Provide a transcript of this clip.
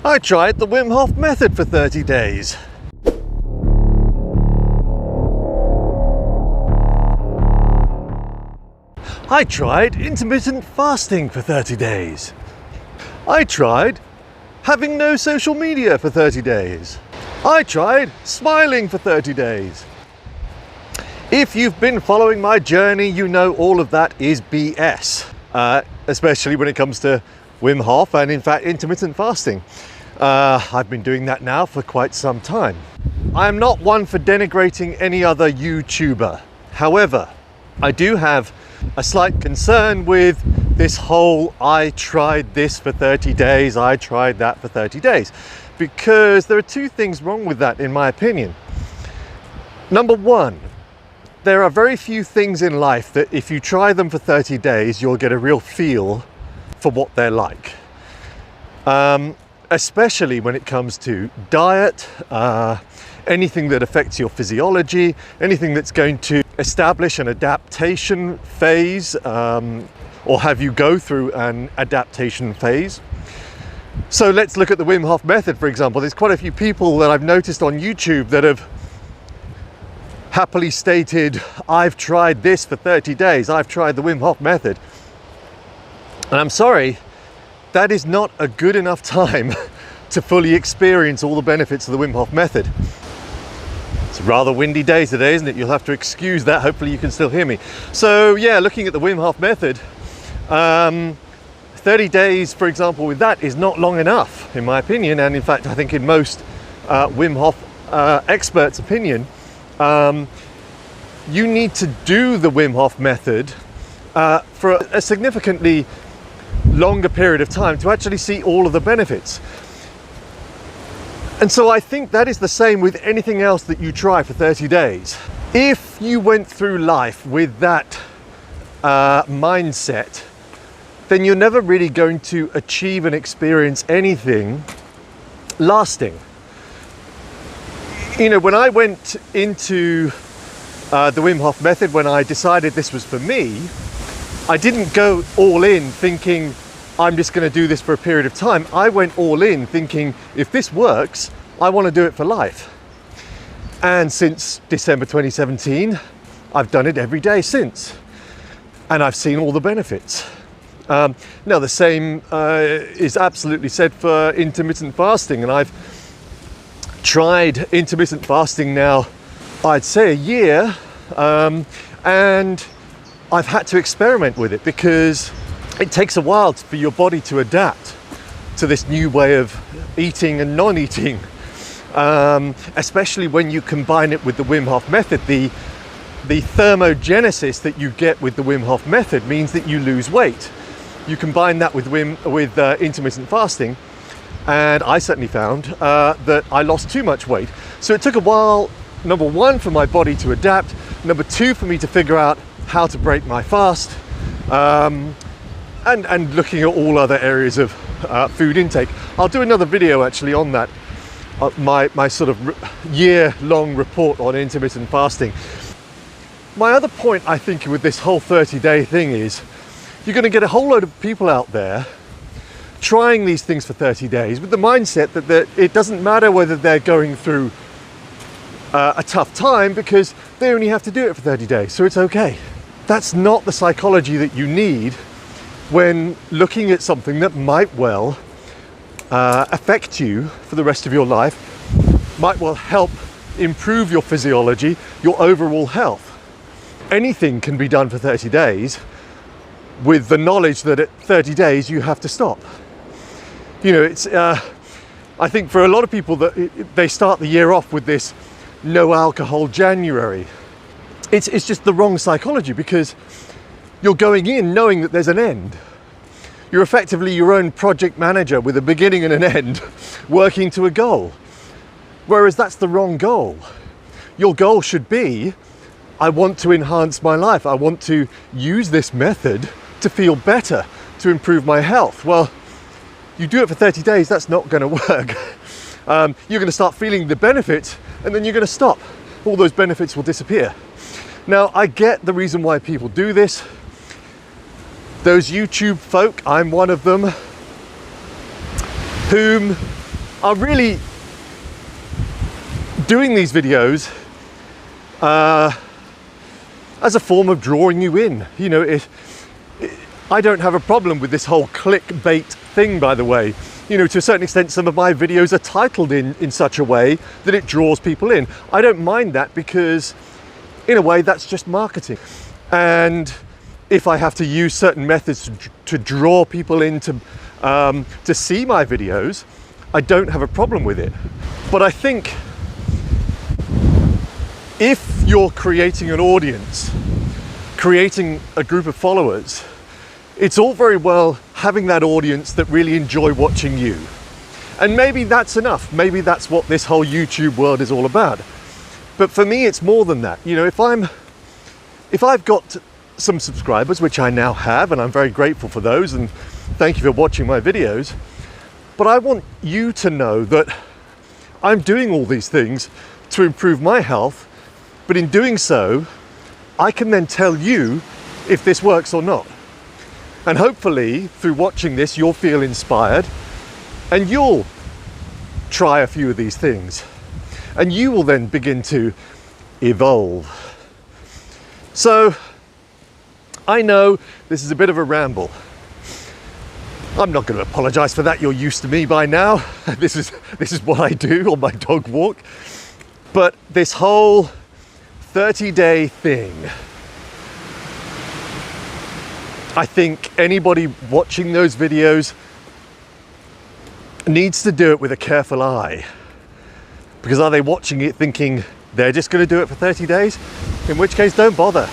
I tried the Wim Hof method for 30 days. I tried intermittent fasting for 30 days. I tried having no social media for 30 days. I tried smiling for 30 days. If you've been following my journey, you know all of that is BS, especially when it comes to Wim Hof and in fact intermittent fasting. I've been doing that now for quite some time. I am not one for denigrating any other YouTuber. However, I do have a slight concern with this whole I tried this for 30 days, I tried that for 30 days, because there are two things wrong with that in my opinion. Number one, there are very few things in life that if you try them for 30 days, you'll get a real feel for what they're like. Especially when it comes to diet, anything that affects your physiology, anything that's going to establish an adaptation phase or have you go through an adaptation phase. So let's look at the Wim Hof method, for example. There's quite a few people that I've noticed on YouTube that have happily stated, I've tried this for 30 days, I've tried the Wim Hof method. And I'm sorry, that is not a good enough time to fully experience all the benefits of the Wim Hof method. It's a rather windy day today, isn't it? You'll have to excuse that. Hopefully you can still hear me. So yeah, looking at the Wim Hof method, 30 days, for example, with that is not long enough, in my opinion. And in fact, I think in most Wim Hof experts' opinion, you need to do the Wim Hof method for a significantly longer period of time to actually see all of the benefits. And so I think that is the same with anything else that you try for 30 days. If you went through life with that mindset, then you're never really going to achieve and experience anything lasting. You know, when I went into the Wim Hof method, when I decided this was for me, I didn't go all in thinking I'm just going to do this for a period of time. I went all in thinking if this works, I want to do it for life. And since December 2017, I've done it every day since. And I've seen all the benefits. Now the same is absolutely said for intermittent fasting. And I've tried intermittent fasting now, I'd say a year. And I've had to experiment with it because it takes a while for your body to adapt to this new way of eating and non-eating, especially when you combine it with the Wim Hof method. The thermogenesis that you get with the Wim Hof method means that you lose weight. You combine that with intermittent fasting, and I certainly found that I lost too much weight. So it took a while, number one, for my body to adapt, number two, for me to figure out how to break my fast, and looking at all other areas of food intake. I'll do another video actually on that, my sort of year-long report on intermittent fasting. My other point, I think, with this whole 30-day thing is you're going to get a whole load of people out there trying these things for 30 days with the mindset that it doesn't matter whether they're going through a tough time because they only have to do it for 30 days, so it's okay. That's not the psychology that you need when looking at something that might well affect you for the rest of your life, might well help improve your physiology, your overall health. Anything can be done for 30 days with the knowledge that at 30 days you have to stop. You know, it's I think for a lot of people that they start the year off with this no alcohol January. It's just the wrong psychology because you're going in knowing that there's an end. You're effectively your own project manager with a beginning and an end, working to a goal. Whereas that's the wrong goal. Your goal should be, I want to enhance my life. I want to use this method to feel better, to improve my health. Well, you do it for 30 days, that's not going to work. You're going to start feeling the benefits and then you're going to stop. All those benefits will disappear. Now, I get the reason why people do this. Those YouTube folk, I'm one of them, whom are really doing these videos as a form of drawing you in. You know, I don't have a problem with this whole clickbait thing, by the way. You know, to a certain extent, some of my videos are titled in such a way that it draws people in. I don't mind that because, in a way, that's just marketing. And if I have to use certain methods to draw people in to see my videos, I don't have a problem with it. But I think if you're creating an audience, creating a group of followers, it's all very well having that audience that really enjoy watching you. And maybe that's enough. Maybe that's what this whole YouTube world is all about. But for me, it's more than that. You know, if I've got some subscribers, which I now have, and I'm very grateful for those, and thank you for watching my videos, but I want you to know that I'm doing all these things to improve my health, but in doing so, I can then tell you if this works or not. And hopefully, through watching this, you'll feel inspired and you'll try a few of these things. And you will then begin to evolve. So, I know this is a bit of a ramble. I'm not going to apologize for that. You're used to me by now. This is what I do on my dog walk. But this whole 30-day thing, I think anybody watching those videos needs to do it with a careful eye. Because are they watching it thinking they're just going to do it for 30 days? In which case, don't bother.